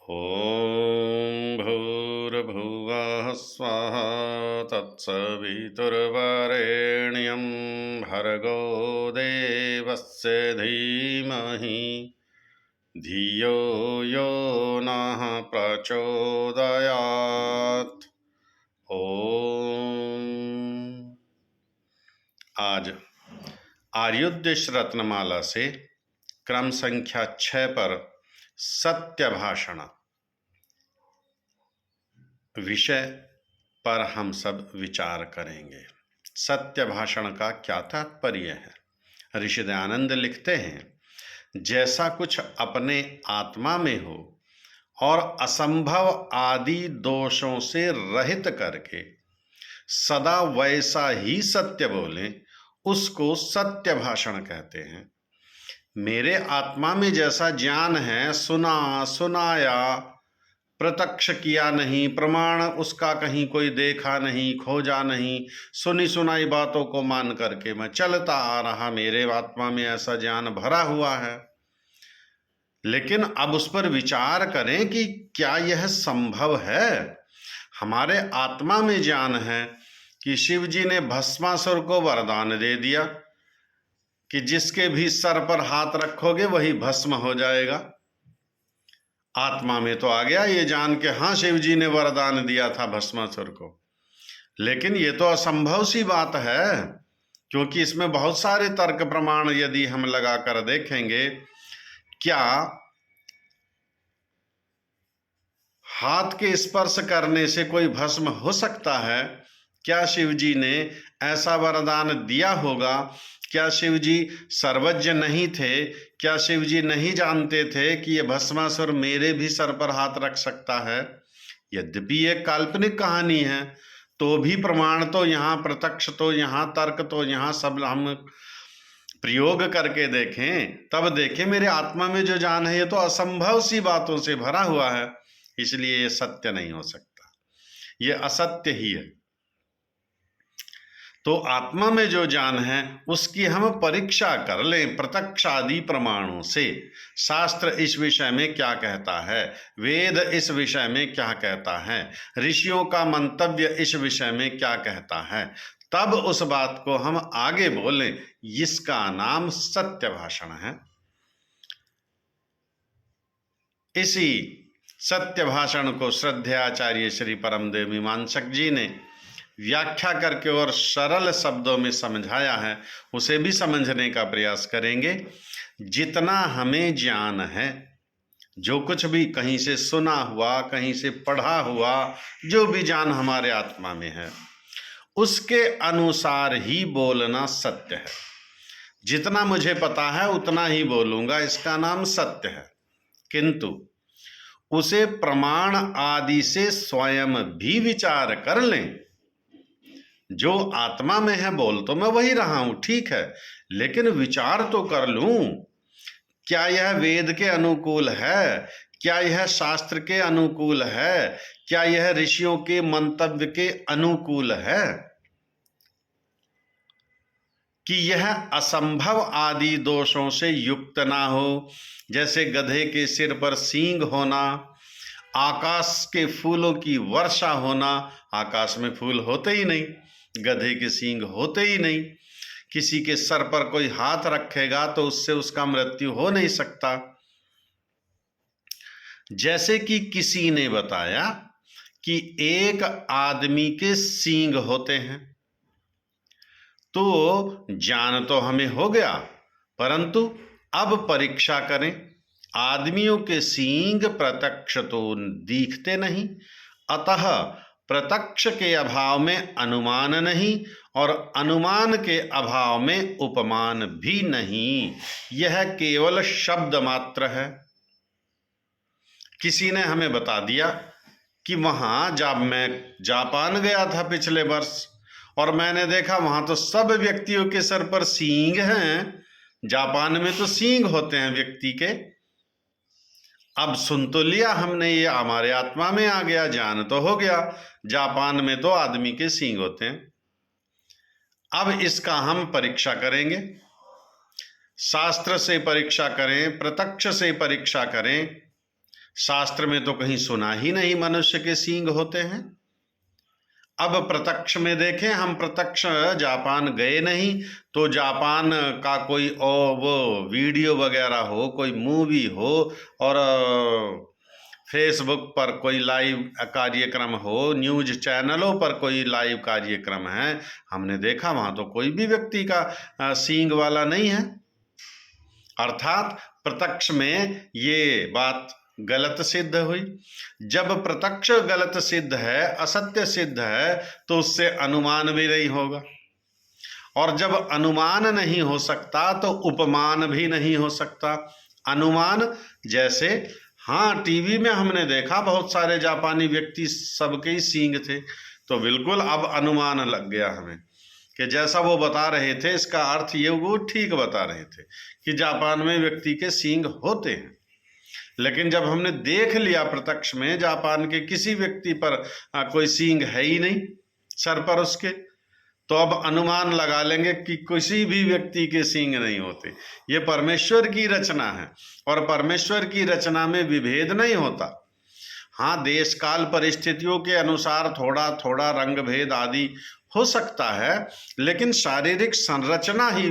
ॐ भूर्भुवः स्वः तत्सवितुर्वरेण्यं भर्गो देवस्य धीमहि धियो यो नः प्रचोदयात्। ओम। आज आर्योद्देश रत्नमाला से क्रम संख्या 6 पर सत्य भाषण विषय पर हम सब विचार करेंगे। सत्य भाषण का क्या तात्पर्य है? ऋषि दयानंद लिखते हैं, जैसा कुछ अपने आत्मा में हो और असंभव आदि दोषों से रहित करके सदा वैसा ही सत्य बोलें, उसको सत्य भाषण कहते हैं। मेरे आत्मा में जैसा ज्ञान है, सुना सुनाया, प्रत्यक्ष किया नहीं, प्रमाण उसका कहीं कोई देखा नहीं, खोजा नहीं, सुनी सुनाई बातों को मान करके मैं चलता आ रहा, मेरे आत्मा में ऐसा ज्ञान भरा हुआ है। लेकिन अब उस पर विचार करें कि क्या यह संभव है? हमारे आत्मा में ज्ञान है कि शिव जी ने भस्मासुर को वरदान दे दिया कि जिसके भी सर पर हाथ रखोगे वही भस्म हो जाएगा। आत्मा में तो आ गया ये जान के, हाँ शिव जी ने वरदान दिया था भस्मासुर को। लेकिन ये तो असंभव सी बात है, क्योंकि इसमें बहुत सारे तर्क प्रमाण यदि हम लगा कर देखेंगे, क्या हाथ के स्पर्श करने से कोई भस्म हो सकता है? क्या शिव जी ने ऐसा वरदान दिया होगा? क्या शिव जी सर्वज्ञ नहीं थे? क्या शिव जी नहीं जानते थे कि यह भस्मासुर मेरे भी सर पर हाथ रख सकता है? यद्यपि एक काल्पनिक कहानी है, तो भी प्रमाण तो यहाँ, प्रत्यक्ष तो यहाँ, तर्क तो यहाँ, सब हम प्रयोग करके देखें, तब देखें मेरे आत्मा में जो ज्ञान है ये तो असंभव सी बातों से भरा हुआ है, इसलिए ये सत्य नहीं हो सकता, ये असत्य ही है। तो आत्मा में जो ज्ञान है उसकी हम परीक्षा कर लें प्रत्यक्ष आदि प्रमाणों से। शास्त्र इस विषय में क्या कहता है, वेद इस विषय में क्या कहता है, ऋषियों का मंतव्य इस विषय में क्या कहता है, तब उस बात को हम आगे बोलें। इसका नाम सत्य भाषण है। इसी सत्य भाषण को श्रद्धेयाचार्य श्री परमदेव मीमांसक जी ने व्याख्या करके और सरल शब्दों में समझाया है, उसे भी समझने का प्रयास करेंगे। जितना हमें ज्ञान है, जो कुछ भी कहीं से सुना हुआ, कहीं से पढ़ा हुआ, जो भी ज्ञान हमारे आत्मा में है, उसके अनुसार ही बोलना सत्य है। जितना मुझे पता है उतना ही बोलूंगा, इसका नाम सत्य है। किंतु उसे प्रमाण आदि से स्वयं भी विचार कर लें। जो आत्मा में है बोल तो मैं वही रहा हूं, ठीक है, लेकिन विचार तो कर लूं, क्या यह वेद के अनुकूल है? क्या यह शास्त्र के अनुकूल है? क्या यह ऋषियों के मंतव्य के अनुकूल है? कि यह असंभव आदि दोषों से युक्त ना हो, जैसे गधे के सिर पर सींग होना, आकाश के फूलों की वर्षा होना। आकाश में फूल होते ही नहीं, गधे के सींग होते ही नहीं, किसी के सर पर कोई हाथ रखेगा तो उससे उसका मृत्यु हो नहीं सकता। जैसे कि किसी ने बताया कि एक आदमी के सींग होते हैं, तो ज्ञान तो हमें हो गया, परंतु अब परीक्षा करें। आदमियों के सींग प्रत्यक्ष तो दिखते नहीं, अतः प्रत्यक्ष के अभाव में अनुमान नहीं, और अनुमान के अभाव में उपमान भी नहीं, यह केवल शब्द मात्र है। किसी ने हमें बता दिया कि वहां जब मैं जापान गया था पिछले वर्ष, और मैंने देखा वहां तो सब व्यक्तियों के सर पर सींग हैं। जापान में तो सींग होते हैं व्यक्ति के। अब सुन तो लिया हमने, ये हमारे आत्मा में आ गया, ज्ञान तो हो गया, जापान में तो आदमी के सींग होते हैं। अब इसका हम परीक्षा करेंगे, शास्त्र से परीक्षा करें, प्रत्यक्ष से परीक्षा करें, शास्त्र में तो कहीं सुना ही नहीं मनुष्य के सींग होते हैं। अब प्रत्यक्ष में देखें, हम प्रत्यक्ष जापान गए नहीं, तो जापान का कोई वो वीडियो वगैरह हो, कोई मूवी हो, और फेसबुक पर कोई लाइव कार्यक्रम हो, न्यूज चैनलों पर कोई लाइव कार्यक्रम है, हमने देखा वहां तो कोई भी व्यक्ति का सींग वाला नहीं है। अर्थात प्रत्यक्ष में ये बात गलत सिद्ध हुई। जब प्रत्यक्ष गलत सिद्ध है, असत्य सिद्ध है, तो उससे अनुमान भी नहीं होगा, और जब अनुमान नहीं हो सकता तो उपमान भी नहीं हो सकता। अनुमान जैसे, हाँ, टीवी में हमने देखा बहुत सारे जापानी व्यक्ति, सबके ही सींग थे, तो बिल्कुल अब अनुमान लग गया हमें कि जैसा वो बता रहे थे इसका अर्थ ये वो ठीक बता रहे थे कि जापान में व्यक्ति के सींग होते हैं। लेकिन जब हमने देख लिया प्रत्यक्ष में जापान के किसी व्यक्ति पर कोई सींग है ही नहीं सर पर उसके, तो अब अनुमान लगा लेंगे कि किसी भी व्यक्ति के सींग नहीं होते। ये परमेश्वर की रचना है, और परमेश्वर की रचना में विभेद नहीं होता। हाँ, देश काल परिस्थितियों के अनुसार थोड़ा थोड़ा रंग भेद आदि हो सकता है, लेकिन शारीरिक संरचना ही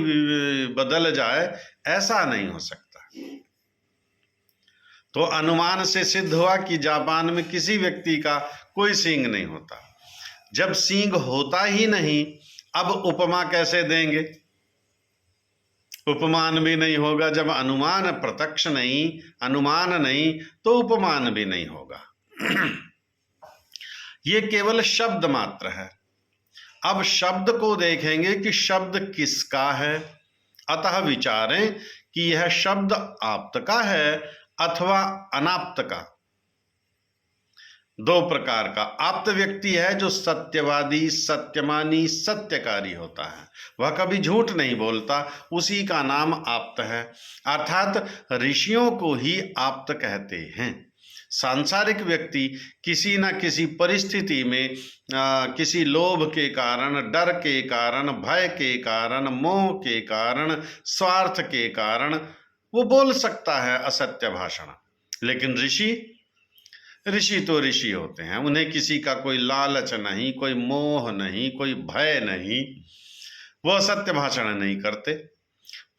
बदल जाए ऐसा नहीं हो सकता। तो अनुमान से सिद्ध हुआ कि जापान में किसी व्यक्ति का कोई सींग नहीं होता। जब सींग होता ही नहीं, अब उपमा कैसे देंगे? उपमान भी नहीं होगा। जब अनुमान प्रत्यक्ष नहीं, अनुमान नहीं, तो उपमान भी नहीं होगा। ये केवल शब्द मात्र है। अब शब्द को देखेंगे कि शब्द किसका है, अतः विचारें कि यह शब्द आप्त का है अथवा अनाप्त का। दो प्रकार का आप्त व्यक्ति है जो सत्यवादी, सत्यमानी, सत्यकारी होता है, वह कभी झूठ नहीं बोलता, उसी का नाम आप्त है। अर्थात ऋषियों को ही आप्त कहते हैं। सांसारिक व्यक्ति किसी न किसी परिस्थिति में किसी लोभ के कारण, डर के कारण, भय के कारण, मोह के कारण, स्वार्थ के कारण वो बोल सकता है असत्य भाषण। लेकिन ऋषि तो ऋषि होते हैं, उन्हें किसी का कोई लालच नहीं, कोई मोह नहीं, कोई भय नहीं, वो असत्य भाषण नहीं करते।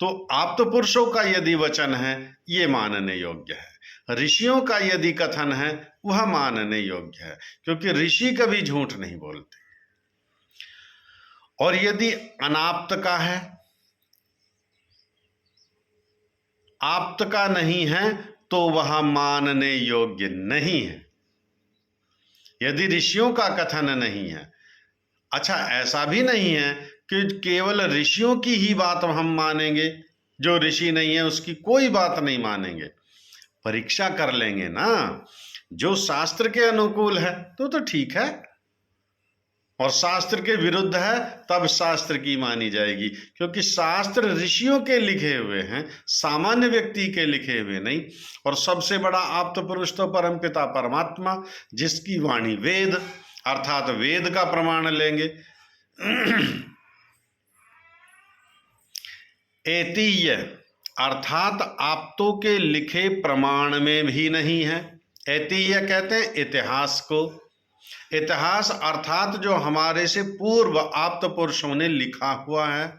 तो आप्त पुरुषों का यदि वचन है ये मानने योग्य है, ऋषियों का यदि कथन है वह मानने योग्य है, क्योंकि ऋषि कभी झूठ नहीं बोलते। और यदि अनाप्त का है, आप्त का नहीं है, तो वह मानने योग्य नहीं है। यदि ऋषियों का कथन नहीं है, अच्छा ऐसा भी नहीं है कि केवल ऋषियों की ही बात हम मानेंगे, जो ऋषि नहीं है उसकी कोई बात नहीं मानेंगे। परीक्षा कर लेंगे ना, जो शास्त्र के अनुकूल है तो ठीक है, और शास्त्र के विरुद्ध है तब शास्त्र की मानी जाएगी, क्योंकि शास्त्र ऋषियों के लिखे हुए हैं, सामान्य व्यक्ति के लिखे हुए नहीं। और सबसे बड़ा आप्त पुरुष तो परमपिता परमात्मा, जिसकी वाणी वेद, अर्थात वेद का प्रमाण लेंगे। एतीय अर्थात आप्तों के लिखे प्रमाण में भी नहीं है। एतीय कहते हैं इतिहास को। इतिहास अर्थात जो हमारे से पूर्व आप्त पुरुषों ने लिखा हुआ है,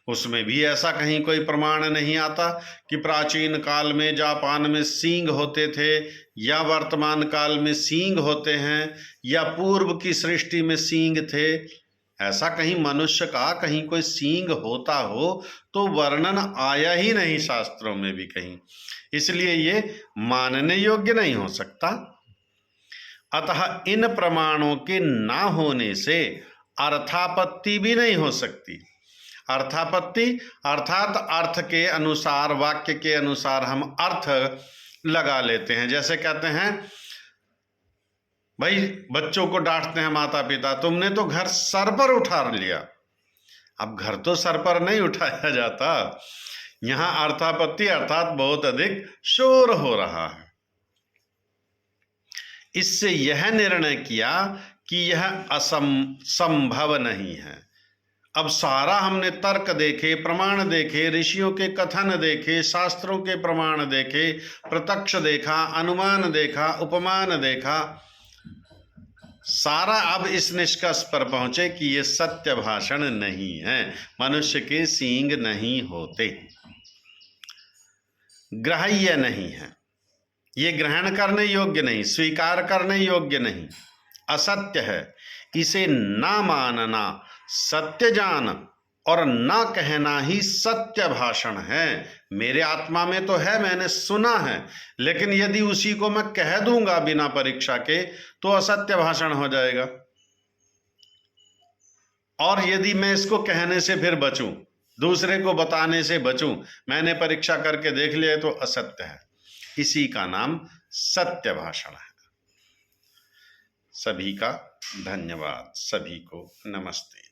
उसमें भी ऐसा कहीं कोई प्रमाण नहीं आता कि प्राचीन काल में जापान में सींग होते थे, या वर्तमान काल में सींग होते हैं, या पूर्व की सृष्टि में सींग थे। ऐसा कहीं मनुष्य का कहीं कोई सींग होता हो तो वर्णन आया ही नहीं शास्त्रों में भी कहीं, इसलिए ये मानने योग्य नहीं हो सकता। अतः इन प्रमाणों के ना होने से अर्थापत्ति भी नहीं हो सकती। अर्थापत्ति अर्थात अर्थ के अनुसार, वाक्य के अनुसार हम अर्थ लगा लेते हैं। जैसे कहते हैं भाई, बच्चों को डांटते हैं माता पिता, तुमने तो घर सर पर उठा लिया। अब घर तो सर पर नहीं उठाया जाता, यहां अर्थापत्ति अर्थात बहुत अधिक शोर हो रहा है। इससे यह निर्णय किया कि यह असंभव नहीं है। अब सारा हमने तर्क देखे, प्रमाण देखे, ऋषियों के कथन देखे, शास्त्रों के प्रमाण देखे, प्रत्यक्ष देखा, अनुमान देखा, उपमान देखा, सारा अब इस निष्कर्ष पर पहुंचे कि ये सत्य भाषण नहीं है, मनुष्य के सींग नहीं होते, ग्राह्य नहीं है, ये ग्रहण करने योग्य नहीं, स्वीकार करने योग्य नहीं, असत्य है, इसे ना मानना सत्य जान और ना कहना ही सत्य भाषण है। मेरे आत्मा में तो है, मैंने सुना है, लेकिन यदि उसी को मैं कह दूंगा बिना परीक्षा के तो असत्य भाषण हो जाएगा। और यदि मैं इसको कहने से फिर बचूं, दूसरे को बताने से बचूं, मैंने परीक्षा करके देख लिया तो असत्य है, इसी का नाम सत्य भाषण है। सभी का धन्यवाद, सभी को नमस्ते।